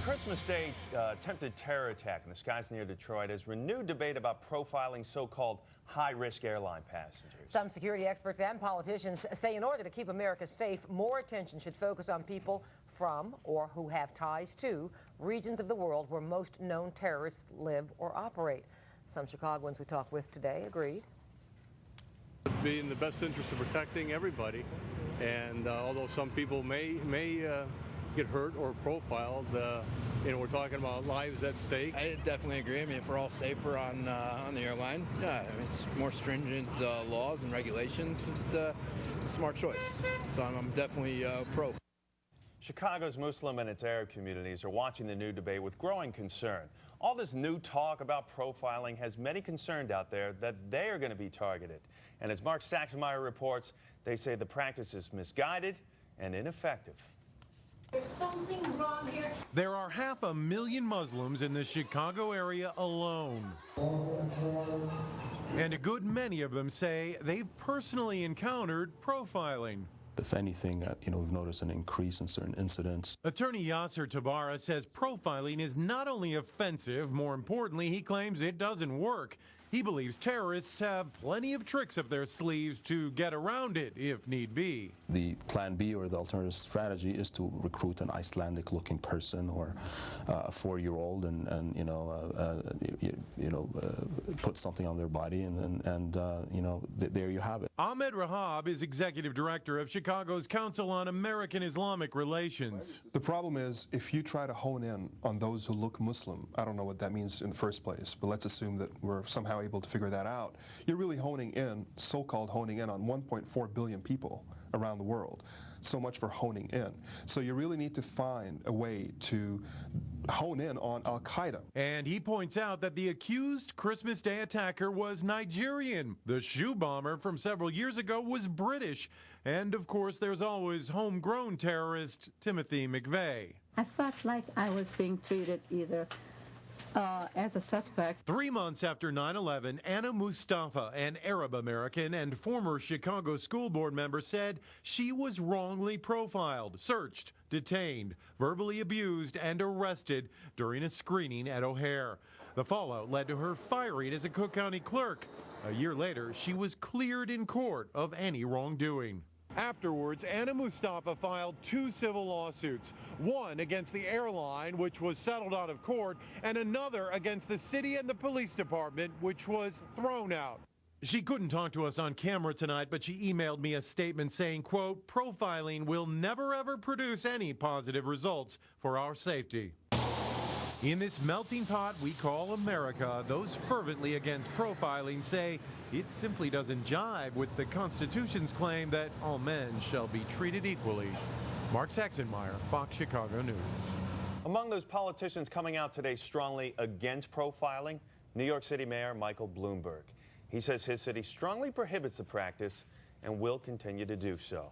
Christmas Day attempted terror attack in the skies near Detroit has renewed debate about profiling so-called high-risk airline passengers. Some security experts and politicians say in order to keep America safe, more attention should focus on people from or who have ties to regions of the world where most known terrorists live or operate. Some Chicagoans we talked with today agreed. It would be in the best interest of protecting everybody, and although some people may get hurt or profiled, we're talking about lives at stake. I definitely agree. I mean, if we're all safer on the airline, yeah, I mean, it's more stringent laws and regulations. It's a smart choice. So I'm definitely pro. Chicago's Muslim and its Arab communities are watching the new debate with growing concern. All this new talk about profiling has many concerned out there that they are going to be targeted. And as Mark Saxenmeyer reports, they say the practice is misguided and ineffective. There's something wrong here. There are 500,000 Muslims in the Chicago area alone. And a good many of them say they've personally encountered profiling. If anything, we've noticed an increase in certain incidents. Attorney Yasser Tabara says profiling is not only offensive, more importantly, he claims it doesn't work. He believes terrorists have plenty of tricks up their sleeves to get around it if need be. The plan B, or the alternative strategy, is to recruit an Icelandic-looking person or a 4-year-old and put something on their body, and there you have it. Ahmed Rehab is executive director of Chicago's Council on American Islamic Relations. The problem is, if you try to hone in on those who look Muslim, I don't know what that means in the first place, but let's assume that we're somehow able to figure that out. You're really honing in, so-called honing in, on 1.4 billion people around the world. So much for honing in. So you really need to find a way to hone in on Al-Qaeda. And he points out that the accused Christmas Day attacker was Nigerian. The shoe bomber from several years ago was British. And of course, there's always homegrown terrorist Timothy McVeigh. I felt like I was being treated either as a suspect. 3 months after 9/11, Anna Mustafa, an Arab-American and former Chicago school board member, said she was wrongly profiled, searched, detained, verbally abused, and arrested during a screening at O'Hare. The fallout led to her firing as a Cook County clerk. A year later, she was cleared in court of any wrongdoing. Afterwards, Anna Mustafa filed 2 civil lawsuits, one against the airline, which was settled out of court, and another against the city and the police department, which was thrown out. She couldn't talk to us on camera tonight, but she emailed me a statement saying, quote, "Profiling will never ever produce any positive results for our safety." In this melting pot we call America, those fervently against profiling say it simply doesn't jive with the Constitution's claim that all men shall be treated equally. Mark Saxenmeyer, Fox Chicago News. Among those politicians coming out today strongly against profiling, New York City Mayor Michael Bloomberg. He says his city strongly prohibits the practice and will continue to do so.